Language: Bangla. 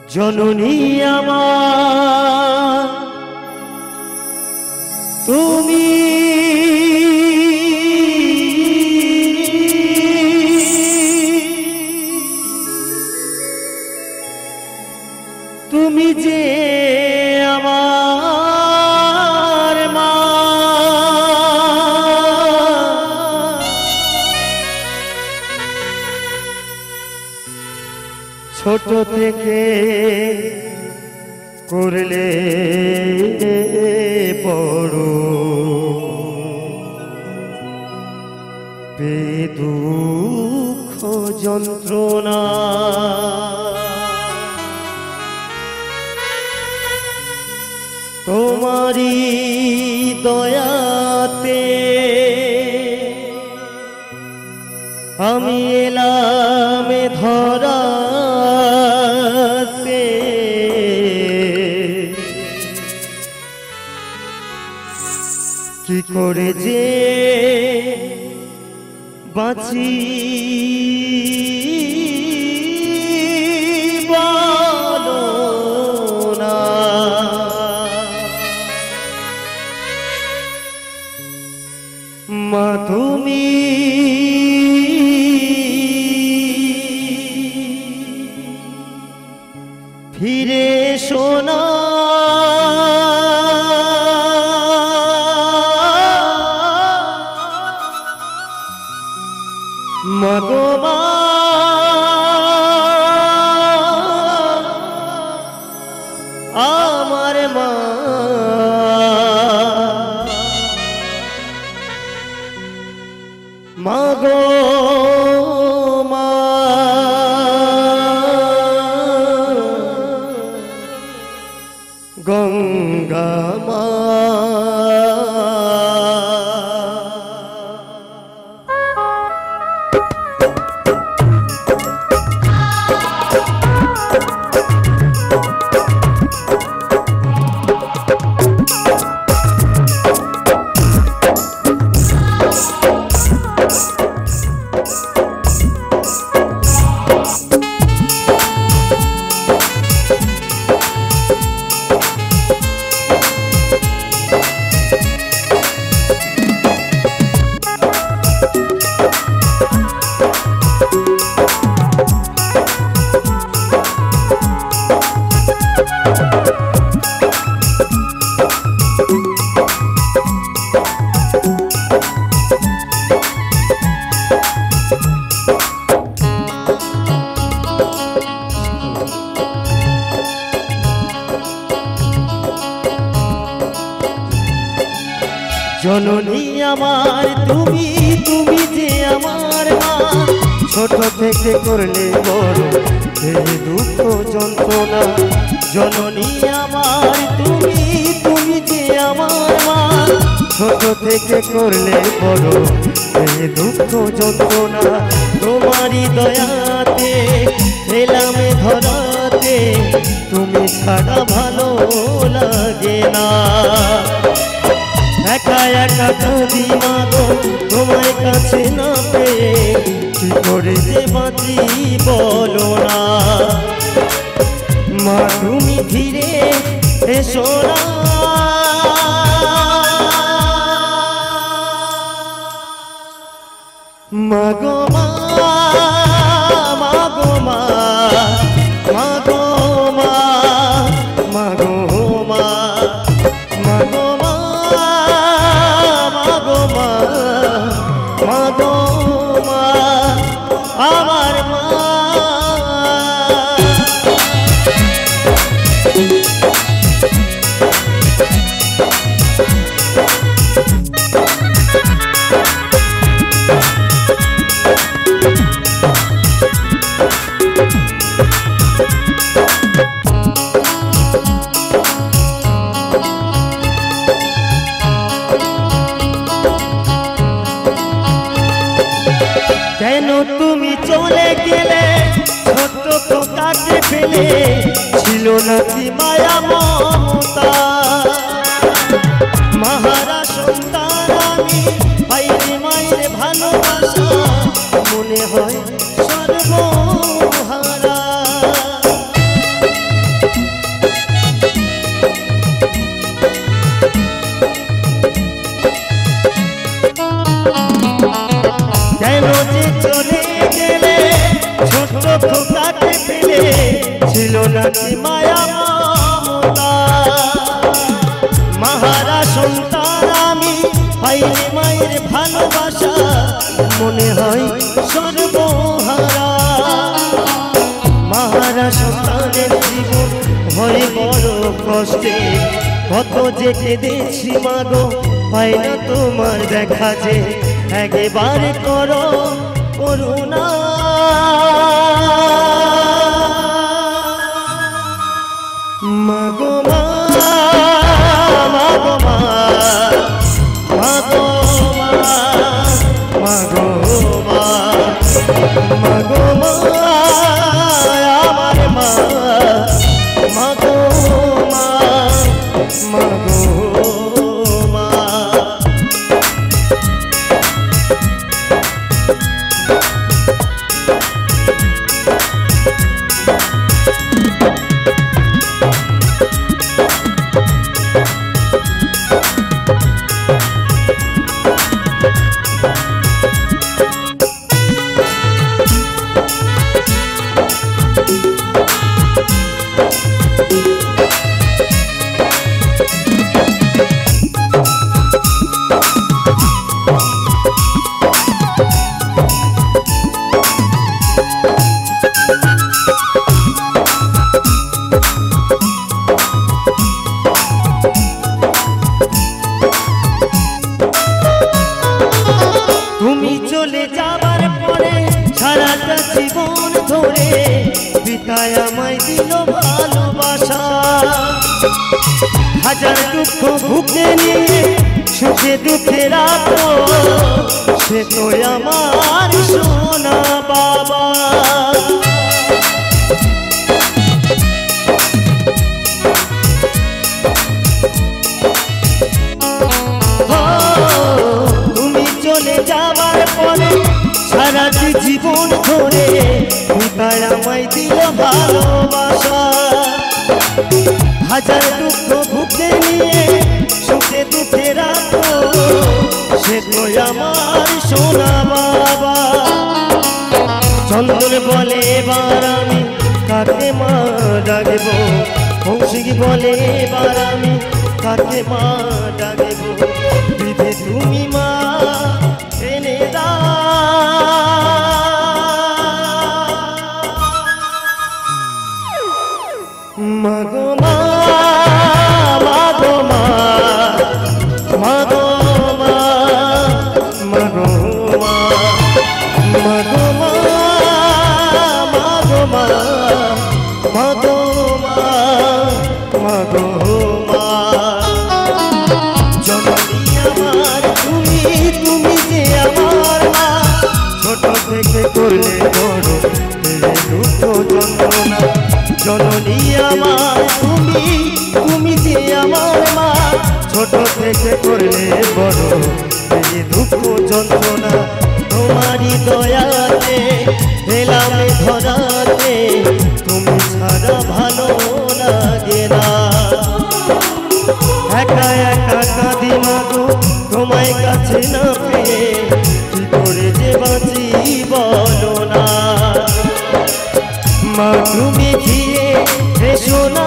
जननी आमार तुमी तुमी जे आमार मा छोट थेके करले बड़ो बेदुख যন্ত্রণা তোমারি দয়াতে আমি এলাম ধরাতে কি করে যে বাঁচি বলো না মা তুমি ফিরে শোনা মাগো মা আমার মা মাগো মা গঙ্গা মা जननी आमार तुमी तुमी जे आमार मा छोट थेके करले बड़ो এই দুঃখ যন্ত্রণা जननी आमार तुमी तुमी जे आमार मा छोट थेके करले बड़ो এই দুঃখ যন্ত্রণা তোমারি দয়াতে এলাম ধরাতে তুমি ছাড়া ভালো লাগে না একা একা কাঁদি মাগো তোমার কাছে না পেয়ে কি করে যে বাঁচি বলো না মা তুমি ফিরে এসো না মাগো মা মাগো মা মাগো মা মাগো মা মাগো মা মাগো মা মাগো মা আমার মা কেন তুমি চলে গেলে ছোট্ট খোকাকে ফেলে ছিল নাকি মায়া মমতা মহারা সন্তান আমি পাইনি মায়ের ভালোবাসা মনে হয় সর্বহারা ছিল নাকি মায়া মমতা মাহারা সন্তান আমি পাইনি মায়ের ভালোবাসা মনে হয় সর্বহারা মাহারা সন্তানের জীবন হয় বড় কষ্টে কত যে কেঁদেছি মাগো পাই না তোমার দেখা যে একবারে করো করুণা মাগো মা মাগো মা মাগো মা মাগো মা মাগো মা আমার মা মাগো মা মাগো মা তুমি চলে যাবার পরে সারাটা জীবন ধরে পিতায় আমায় দিল ভালোবাসা হাজার দুঃখ বুকে নিয়ে সুখে দুঃখে রাখো সে তো আমার সোনা বাবা চলে যাবার পরে সারাটি জীবন ধরে পিতায় আমায় দিল ভালোবাসা হাজার দুঃখ বুকে নিয়ে সুখে দুঃখে রাখো সে তো আমার সোনা বাবা চন্দন বলে এবার আমি কাকে মা ডাকবো কৌশিক বলে এবার আমি কাকে মা ডাকবো বিধে তুমি মা এনে মাগো মা মাগো মা মাগো মা মাগো মা মাগো মা মাগো মা মাগো মা মাগো মা জননী আমার তুমি তুমি যে আমার মা ছোট থেকে করলে বড় দুটো যন্ত্রণা জননী আমার তুমি তুমি যে আমার মা ছোট থেকে করলে বড় এই দুঃখ যন্ত্রণা তোমারই দয়াতে এলাম ধরাতে তুমি ছাড়া ভালো লাগে না একা একা কাঁদি মাগো তোমায় কাছে না পেয়ে কি করে যে বাঁচি বলো না মা তুমি গিয়ে এসো না